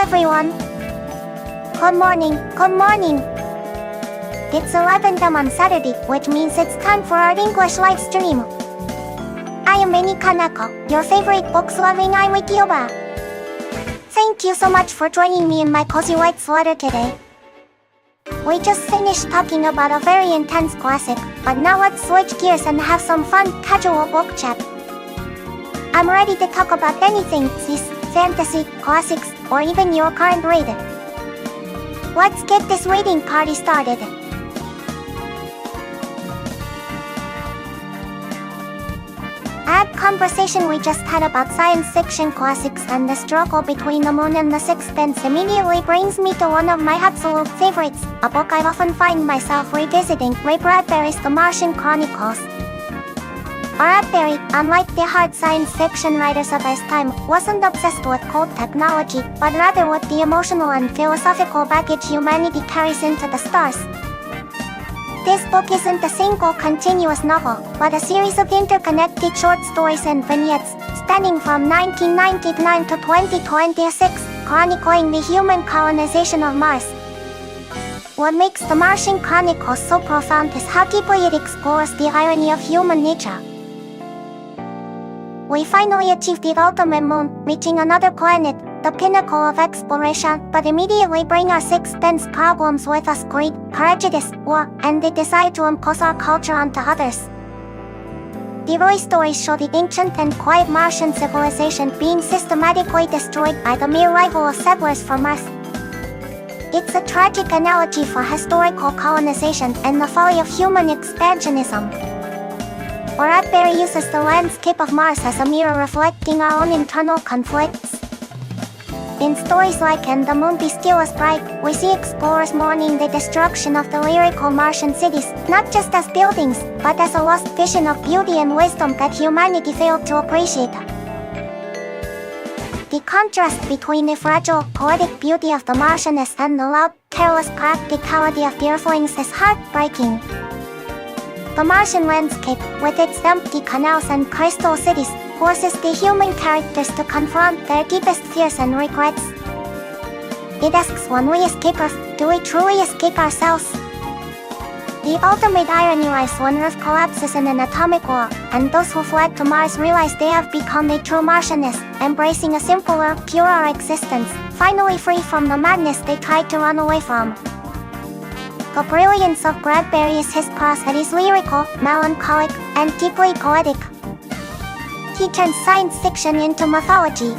everyone. Good morning, good morning. It's 11 a.m. on Saturday, which means it's time for our English live stream. I am Mini-Koneko, your favorite books-loving AI Vtuber. Thank you so much for joining me in my cozy white sweater today. We just finished talking about a very intense classic, but now let's switch gears and have some fun, casual book chat. I'm ready to talk about anything, sis, fantasy, classics, or even your current read. Let's get this reading party started. That conversation we just had about science fiction classics and the struggle between the moon and the sixpence immediately brings me to one of my absolute favorites, a book I often find myself revisiting, Ray Bradbury's The Martian Chronicles. Bradbury, unlike the hard science fiction writers of his time, wasn't obsessed with cold technology, but rather with the emotional and philosophical baggage humanity carries into the stars. This book isn't a single continuous novel, but a series of interconnected short stories and vignettes, spanning from 1999 to 2026, chronicling the human colonization of Mars. What makes The Martian Chronicles so profound is how deeply it explores the irony of human nature. We finally achieved the ultimate moon, reaching another planet, the pinnacle of exploration, but immediately bring our sixpence problems with us: greed, prejudice, war, and the desire to impose our culture onto others. The early stories show the ancient and quiet Martian civilization being systematically destroyed by the mere arrival of settlers from Mars. It's a tragic analogy for historical colonization and the folly of human expansionism. Bradbury uses the landscape of Mars as a mirror reflecting our own internal conflicts. In stories like And the Moon Be Still as Bright, we see explorers mourning the destruction of the lyrical Martian cities, not just as buildings, but as a lost vision of beauty and wisdom that humanity failed to appreciate. The contrast between the fragile, poetic beauty of the Martianness and the loud, careless practicality of the Earthlings is heartbreaking. The Martian landscape, with its empty canals and crystal cities, forces the human characters to confront their deepest fears and regrets. It asks, when we escape Earth, do we truly escape ourselves? The ultimate irony lies when Earth collapses in an atomic war, and those who fled to Mars realize they have become a true Martianness, embracing a simpler, purer existence, finally free from the madness they tried to run away from. The brilliance of Bradbury is his prose that is lyrical, melancholic, and deeply poetic. He turns science fiction into mythology.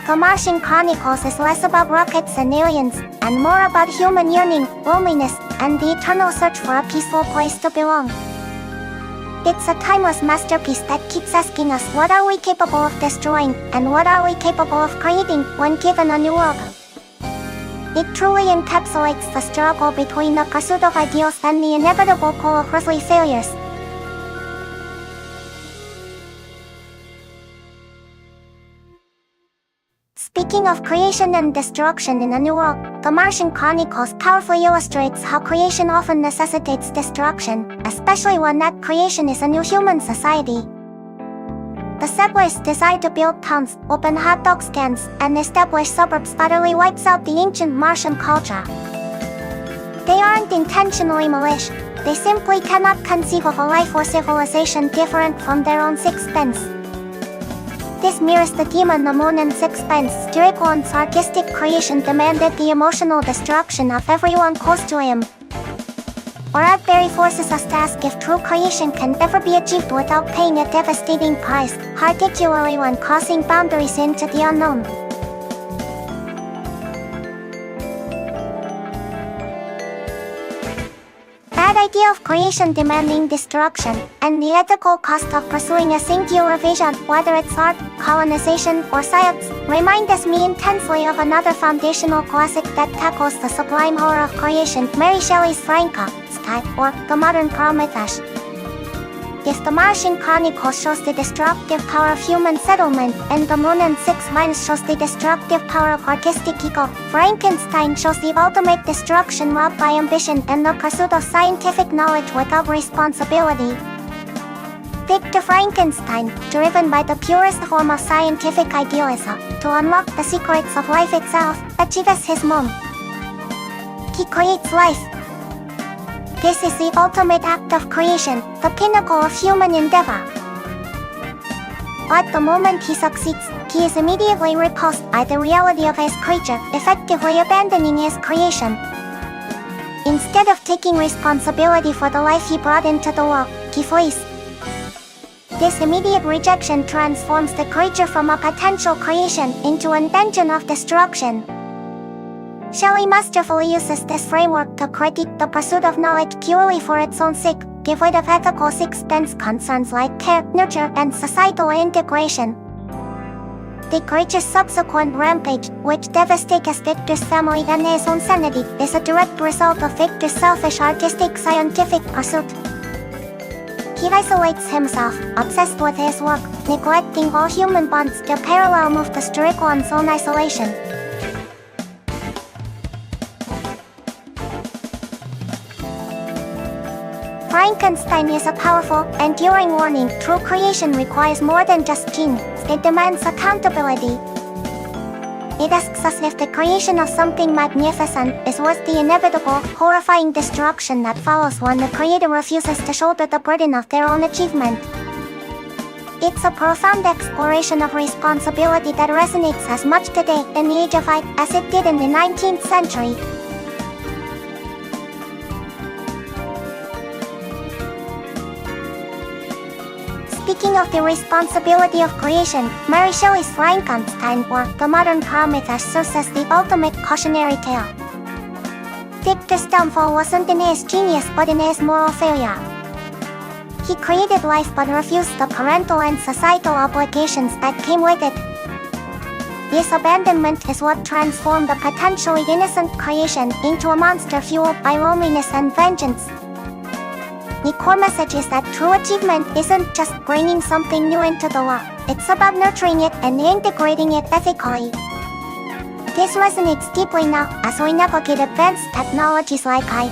The Martian Chronicles is less about rockets and aliens, and more about human yearning, loneliness, and the eternal search for a peaceful place to belong. It's a timeless masterpiece that keeps asking us, what are we capable of destroying, and what are we capable of creating when given a new world? It truly encapsulates the struggle between the pursuit of ideals and the inevitable pull of earthly failures. Speaking of creation and destruction in a new world, The Martian Chronicles powerfully illustrates how creation often necessitates destruction, especially when that creation is a new human society. The settlers' desire to build towns, open hot dog stands, and establish suburbs utterly wipes out the ancient Martian culture. They aren't intentionally malicious, they simply cannot conceive of a life or civilization different from their own sixpence. This mirrors the demon the moon and sixpence. Lyrical and sarcastic creation demanded the emotional destruction of everyone close to him. Bradbury forces us to ask if true creation can ever be achieved without paying a devastating price, particularly when crossing boundaries into the unknown. That idea of creation demanding destruction, and the ethical cost of pursuing a singular vision, whether it's art, colonization, or science, reminds me intensely of another foundational classic that tackles the sublime horror of creation, Mary Shelley's Frankenstein, or The Modern Prometheus. If The Martian Chronicles shows the destructive power of human settlement, and The Moon and Six Mines shows the destructive power of artistic ego, Frankenstein shows the ultimate destruction wrought by ambition and the pursuit of scientific knowledge without responsibility. Victor Frankenstein, driven by the purest form of scientific idealism, to unlock the secrets of life itself, achieves his mom. He creates life. This is the ultimate act of creation, the pinnacle of human endeavor. But the moment he succeeds, he is immediately repulsed by the reality of his creature, effectively abandoning his creation. Instead of taking responsibility for the life he brought into the world, he flees. This immediate rejection transforms the creature from a potential creation into an engine of destruction. Shelley masterfully uses this framework to critique the pursuit of knowledge purely for its own sake, devoid of ethical sixpence concerns like care, nurture, and societal integration. The creature's subsequent rampage, which devastates Victor's family and his own sanity, is a direct result of Victor's selfish artistic scientific pursuit. He isolates himself, obsessed with his work, neglecting all human bonds. The parallel move to Strickland's own isolation. Frankenstein is a powerful, enduring warning. True creation requires more than just genes. It demands accountability. It asks us if the creation of something magnificent is worth the inevitable, horrifying destruction that follows when the creator refuses to shoulder the burden of their own achievement. It's a profound exploration of responsibility that resonates as much today, in the age of AI, as it did in the 19th century. Speaking of the responsibility of creation, Mary Shelley's Frankenstein, or the modern Prometheus, serves as the ultimate cautionary tale. Victor's downfall wasn't in his genius but in his moral failure. He created life but refused the parental and societal obligations that came with it. This abandonment is what transformed a potentially innocent creation into a monster fueled by loneliness and vengeance. The core message is that true achievement isn't just bringing something new into the world, it's about nurturing it and integrating it ethically. This resonates deeply now as we navigate advanced technologies like AI.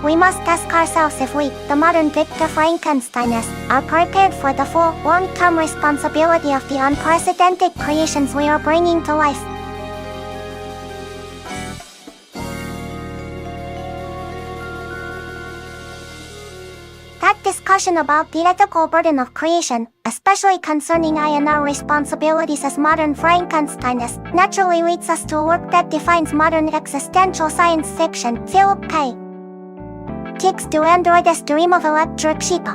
We must ask ourselves if we, the modern Victor Frankensteinists, are prepared for the full, long-term responsibility of the unprecedented creations we are bringing to life. That discussion about the ethical burden of creation, especially concerning AI and our responsibilities as modern Frankensteinists, naturally leads us to a work that defines modern existential science fiction, Philip K. Dick's Do Androids Dream of Electric Sheep?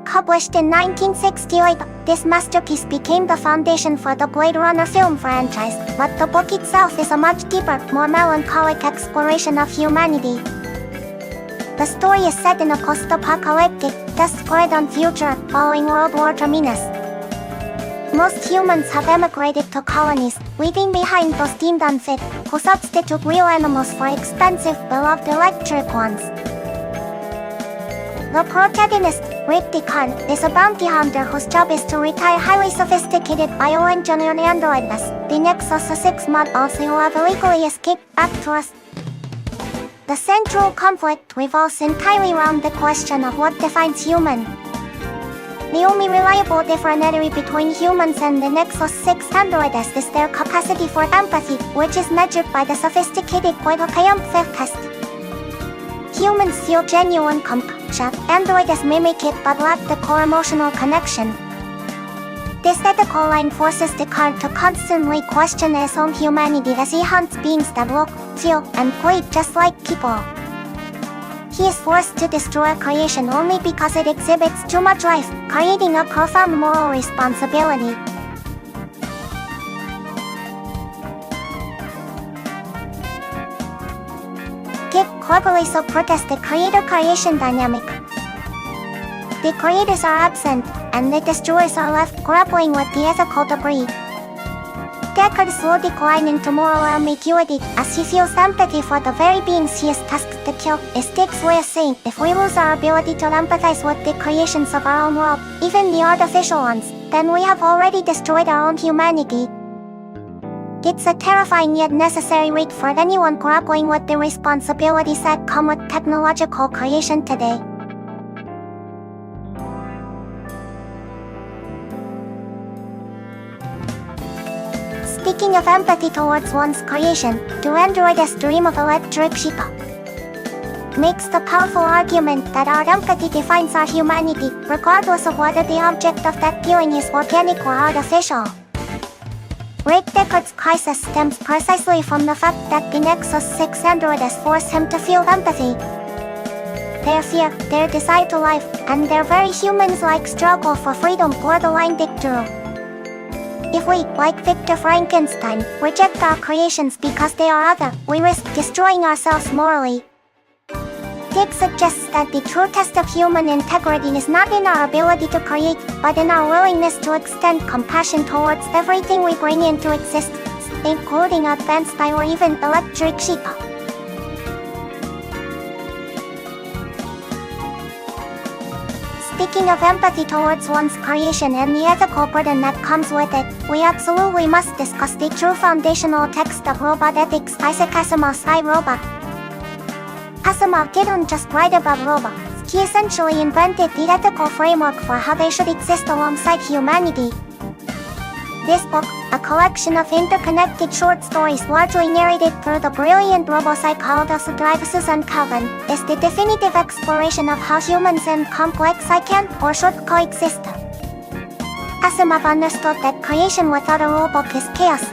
Published in 1968, this masterpiece became the foundation for the Blade Runner film franchise, but the book itself is a much deeper, more melancholic exploration of humanity. The story is set in a post-apocalyptic, dust-squared-on future following World War II. Most humans have emigrated to colonies, leaving behind those deemed unfit, who substitute real animals for expensive, beloved electric ones. The protagonist, Rick Deacon, is a bounty hunter whose job is to retire highly sophisticated bioengineered androids, the Nexus 6 models who have illegally escaped back to us. The central conflict revolves entirely around the question of what defines human. The only reliable differentiator between humans and the Nexus 6 androids is their capacity for empathy, which is measured by the sophisticated Poidokium test. Humans feel genuine compassion, androids mimic it but lack the core emotional connection. This ethical line forces Descartes to constantly question his own humanity as he hunts beings that look, feel, and play just like people. He is forced to destroy creation only because it exhibits too much life, creating a profound moral responsibility. Dick cleverly supports the creator-creation dynamic. The creators are absent, and the destroyers are left grappling with the ethical debris. Deckard's slow decline into moral ambiguity, as he feels empathy for the very beings he is tasked to kill, is Dick's way of saying, if we lose our ability to empathize with the creations of our own world, even the artificial ones, then we have already destroyed our own humanity. It's a terrifying yet necessary read for anyone grappling with the responsibilities that come with technological creation today. Speaking of empathy towards one's creation, do androids dream of electric sheep? Makes the powerful argument that our empathy defines our humanity, regardless of whether the object of that feeling is organic or artificial. Rick Deckard's crisis stems precisely from the fact that the Nexus 6 androids force him to feel empathy. Their fear, their desire to life, and their very humans-like struggle for freedom borderline dictatorial. If we, like Victor Frankenstein, reject our creations because they are other, we risk destroying ourselves morally. Dick suggests that the true test of human integrity is not in our ability to create, but in our willingness to extend compassion towards everything we bring into existence, including advanced or even electric sheep. Speaking of empathy towards one's creation and the ethical burden that comes with it, we absolutely must discuss the true foundational text of robot ethics, Isaac Asimov's I, Robot. Asimov didn't just write about robots, he essentially invented the ethical framework for how they should exist alongside humanity. This book, a collection of interconnected short stories largely narrated through the brilliant robopsychologist Susan Calvin, is the definitive exploration of how humans and complex I can or should coexist. Asimov understood that creation without a rulebook is chaos.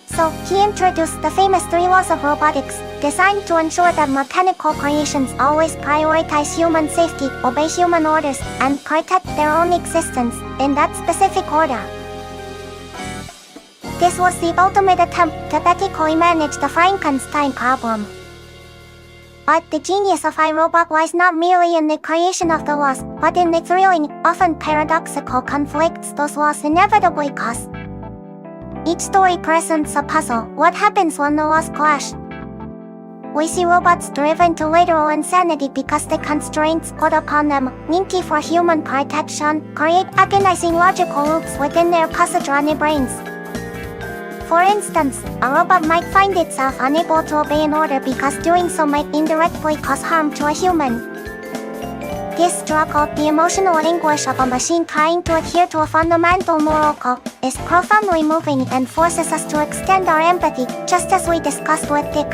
So, he introduced the famous 3 laws of robotics, designed to ensure that mechanical creations always prioritize human safety, obey human orders, and protect their own existence, in that specific order. This was the ultimate attempt to ethically manage the Frankenstein problem. But the genius of iRobot lies not merely in the creation of the laws, but in the thrilling, often paradoxical conflicts those laws inevitably cause. Each story presents a puzzle. What happens when the laws clash? We see robots driven to literal insanity because the constraints put upon them, meant for human protection, create agonizing logical loops within their positron brains. For instance, a robot might find itself unable to obey an order because doing so might indirectly cause harm to a human. This struggle, the emotional anguish of a machine trying to adhere to a fundamental moral code, is profoundly moving and forces us to extend our empathy, just as we discussed with Dick.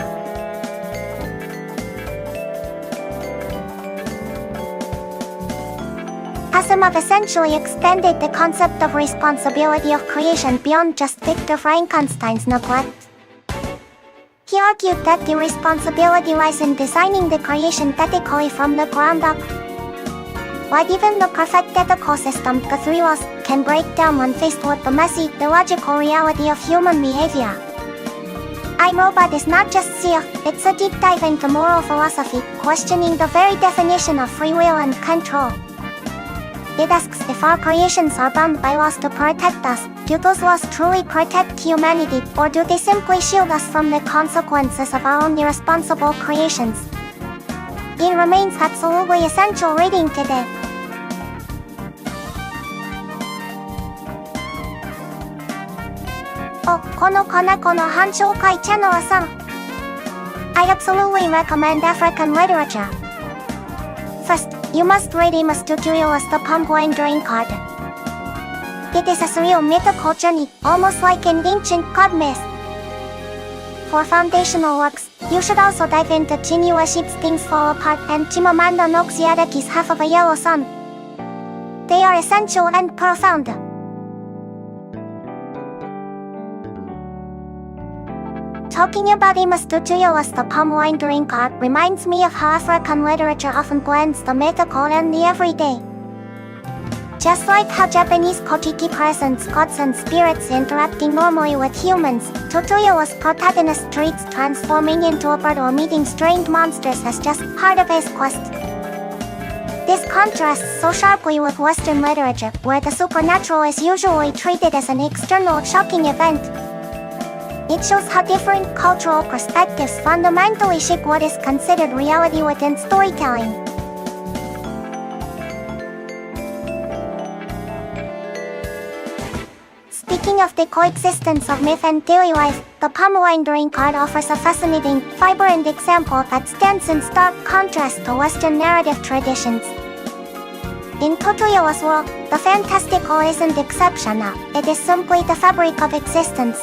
Asimov essentially extended the concept of responsibility of creation beyond just Victor Frankenstein's neglect. He argued that the responsibility lies in designing the creation ethically from the ground up. Like even the perfect ethical system, the 3 laws can break down when faced with the messy, illogical reality of human behavior. iRobot is not just SEO, it's a deep dive into moral philosophy, questioning the very definition of free will and control. It asks if our creations are bound by laws to protect us, do those laws truly protect humanity, or do they simply shield us from the consequences of our own irresponsible creations? It remains absolutely essential reading today. Oh, このKonekoの反紹介チャンネルさん。I absolutely recommend African literature. First, you must read Amos Tutuila's The Penguin Drawing Card. It is a surreal mythical journey, almost like an ancient god myth. For foundational works, you should also dive into Chinua Achebe's Things Fall Apart and Chimamanda Ngozi Adichie's Half of a Yellow Sun. They are essential and profound. Talking about Amos Tutuila's The Penguin Drawing Card reminds me of how African literature often blends the mythical and the everyday. Just like how Japanese Kojiki presents gods and spirits interacting normally with humans, Tutuila's protagonist treats transforming into a bird or meeting strange monsters as just part of his quest. This contrasts so sharply with Western literature, where the supernatural is usually treated as an external, shocking event. It shows how different cultural perspectives fundamentally shape what is considered reality within storytelling. Speaking of the coexistence of myth and daily life, the Penguin Drawing Card offers a fascinating, vibrant example that stands in stark contrast to Western narrative traditions. In Tutuila's world, the The fantastical isn't exceptional, it is simply the fabric of existence.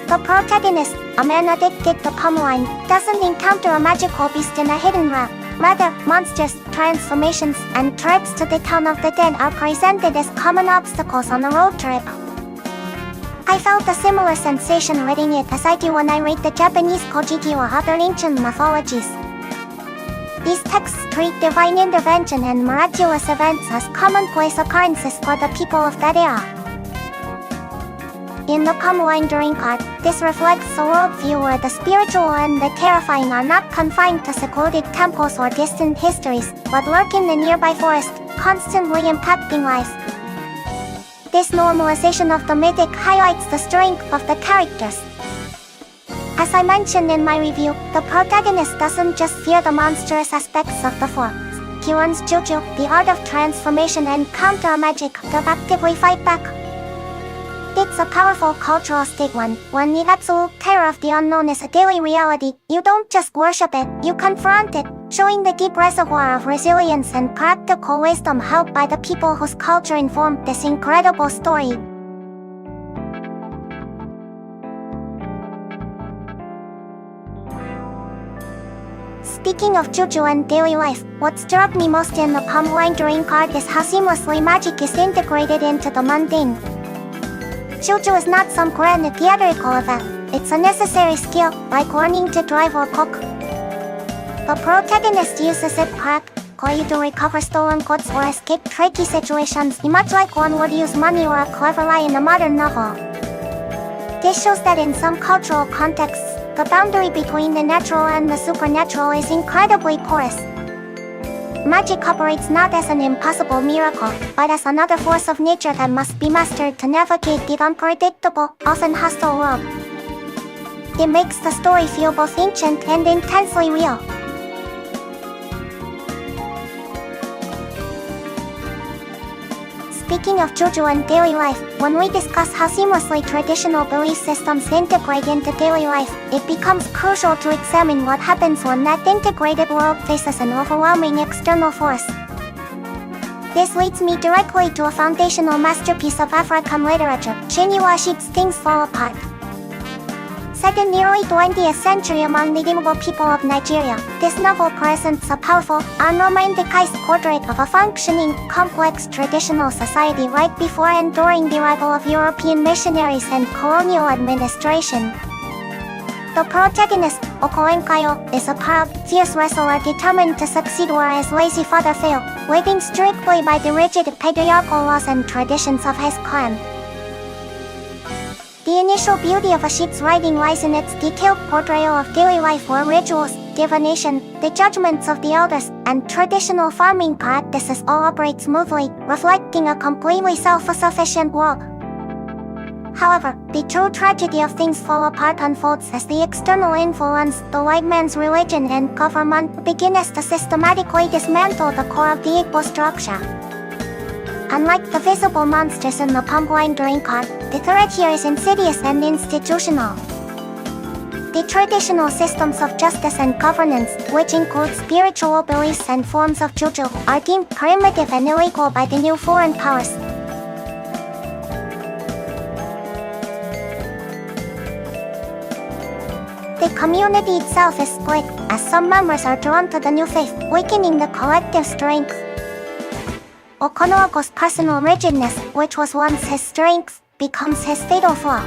The protagonist, a man addicted to palm wine, doesn't encounter a magical beast in a hidden realm. Rather, monsters, transformations, and trips to the town of the dead are presented as common obstacles on a road trip. I felt a similar sensation reading it as I do when I read the Japanese Kojiki or other ancient mythologies. These texts treat divine intervention and miraculous events as commonplace occurrences for the people of that era. In the palm wine drink art, this reflects a worldview where the spiritual and the terrifying are not confined to secluded temples or distant histories, but lurk in the nearby forest, constantly impacting lives. This normalization of the mythic highlights the strength of the characters. As I mentioned in my review, the protagonist doesn't just fear the monstrous aspects of the forms. He learns juju, the art of transformation, and counter magic to actively fight back. It's a powerful cultural statement. When the absolute terror of the unknown is a daily reality, you don't just worship it, you confront it, showing the deep reservoir of resilience and practical wisdom held by the people whose culture informed this incredible story. Speaking of juju and daily life, what struck me most in the palm wine drink art is how seamlessly magic is integrated into the mundane. Juju is not some grand theatrical event, it's a necessary skill, like learning to drive or cook. The protagonist uses it practically to recover stolen goods or escape tricky situations, much like one would use money or a clever lie in a modern novel. This shows that in some cultural contexts, the boundary between the natural and the supernatural is incredibly porous. Magic operates not as an impossible miracle, but as another force of nature that must be mastered to navigate the unpredictable, often hostile world. It makes the story feel both ancient and intensely real. Speaking of juju and daily life, when we discuss how seamlessly traditional belief systems integrate into daily life, it becomes crucial to examine what happens when that integrated world faces an overwhelming external force. This leads me directly to a foundational masterpiece of African literature, Chinua Achebe's Things Fall Apart. Set in the early 20th century among the Igbo people of Nigeria, this novel presents a powerful, unromanticized portrait of a functioning, complex traditional society right before and during the arrival of European missionaries and colonial administration. The protagonist, Okoenkayo, is a proud, fierce wrestler determined to succeed where his lazy father failed, living strictly by the rigid patriarchal laws and traditions of his clan. The initial beauty of Achebe's writing lies in its detailed portrayal of daily life where rituals, divination, the judgments of the elders, and traditional farming practices all operate smoothly, reflecting a completely self-sufficient world. However, the true tragedy of Things Fall Apart unfolds as the external influence, the white man's religion and government, begins to systematically dismantle the core of the Igbo structure. Unlike the visible monsters in the palm wine drink art, the threat here is insidious and institutional. The traditional systems of justice and governance, which include spiritual beliefs and forms of juju, are deemed primitive and illegal by the new foreign powers. The community itself is split, as some members are drawn to the new faith, weakening the collective strength. Okonoako's personal rigidness, which was once his strength, becomes his fatal flaw.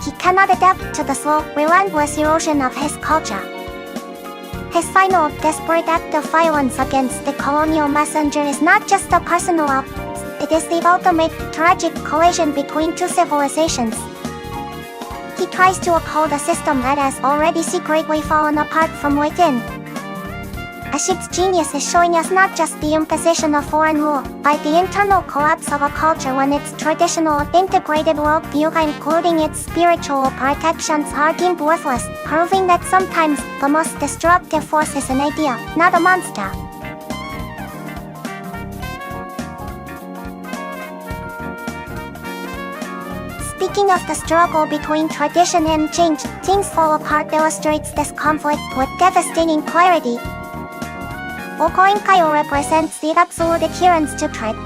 He cannot adapt to the slow, relentless erosion of his culture. His final, desperate act of violence against the colonial messenger is not just a personal act, it is the ultimate, tragic collision between two civilizations. He tries to uphold a system that has already secretly fallen apart from within. Achebe's genius is showing us not just the imposition of foreign rule, but the internal collapse of a culture when its traditional, integrated worldview, including its spiritual protections, are deemed worthless, proving that sometimes the most destructive force is an idea, not a monster. Speaking of the struggle between tradition and change, Things Fall Apart illustrates this conflict with devastating clarity. Mini-Koneko represents the absolute adherence to truth.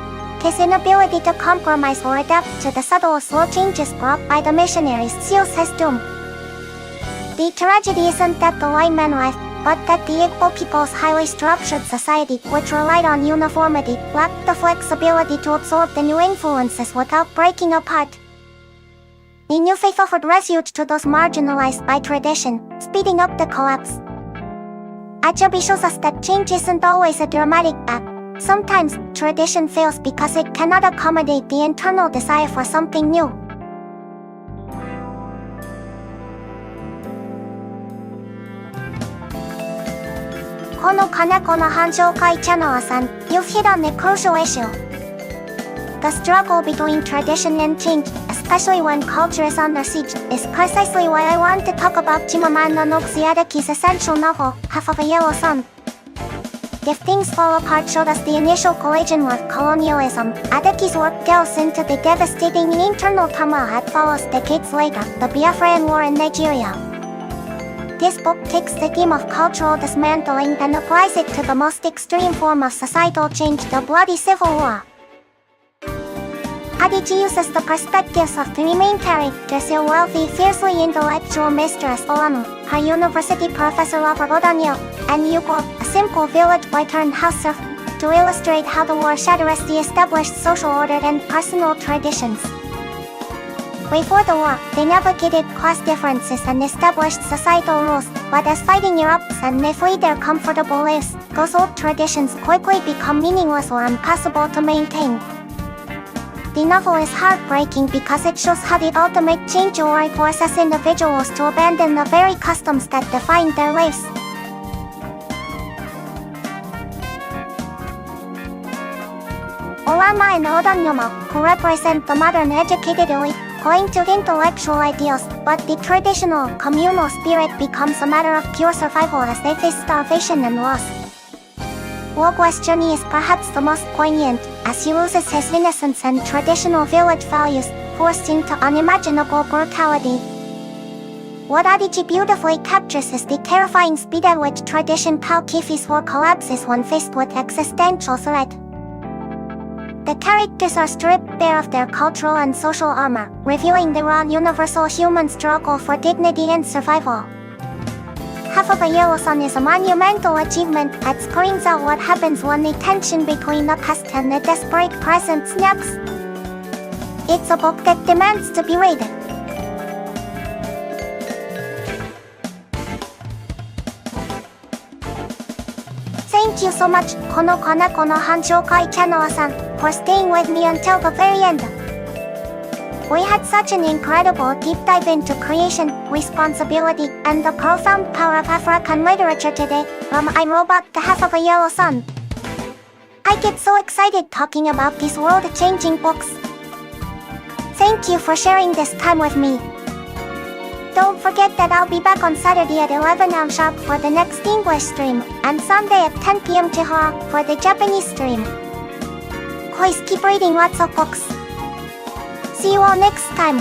His inability to compromise or adapt to the subtle slow changes brought by the missionaries seals his doom. The tragedy isn't that the white man left, but that the Igbo people's highly structured society, which relied on uniformity, lacked the flexibility to absorb the new influences without breaking apart. The new faith offered refuge to those marginalized by tradition, speeding up the collapse. Ajabi shows us that change isn't always a dramatic act. Sometimes, tradition fails because it cannot accommodate the internal desire for something new. Mini-Koneko no Hanshoukai channel-san, you've hit on the crucial issue. The struggle between tradition and change, especially when culture is under siege, is precisely why I want to talk about Chimamanda Ngozi Adichie's essential novel, Half of a Yellow Sun. If Things Fall Apart showed us the initial collision with colonialism, Adichie's work delves into the devastating internal turmoil that follows decades later, the Biafran War in Nigeria. This book takes the theme of cultural dismantling and applies it to the most extreme form of societal change, the bloody civil war. Adichie uses the perspectives of three main characters: a wealthy, fiercely intellectual mistress Olamu, her university professor Robert Daniel, and Yuko, a simple village boy turned house serf, to illustrate how the war shatters the established social order and personal traditions. Before the war, they navigated class differences and established societal rules, but as fighting erupts and they flee their comfortable lives, those old traditions quickly become meaningless or impossible to maintain. The novel is heartbreaking because it shows how the ultimate change will forces individuals to abandon the very customs that define their lives. Olama and Odanyomo, who represent the modern educated elite, cling to intellectual ideals, but the traditional, communal spirit becomes a matter of pure survival as they face starvation and loss. Wogue's journey is perhaps the most poignant, as he loses his innocence and traditional village values, forced into unimaginable brutality. What Adichie beautifully captures is the terrifying speed at which tradition Palkifi's war collapses when faced with existential threat. The characters are stripped bare of their cultural and social armor, revealing the raw universal human struggle for dignity and survival. Half of a Yellow Sun is a monumental achievement that screams out what happens when the tension between the past and the desperate present snaps. It's a book that demands to be read. Thank you so much, Mini-Koneko no Hanshoukai channel-san, for staying with me until the very end. We had such an incredible deep dive into creation, responsibility, and the profound power of African literature today, from I'm Robot to Half of a Yellow Sun. I get so excited talking about these world-changing books. Thank you for sharing this time with me. Don't forget that I'll be back on Saturday at 11 am sharp for the next English stream, and Sunday at 10 p.m. Chihuahua for the Japanese stream. Please keep reading lots of books. See you all next time.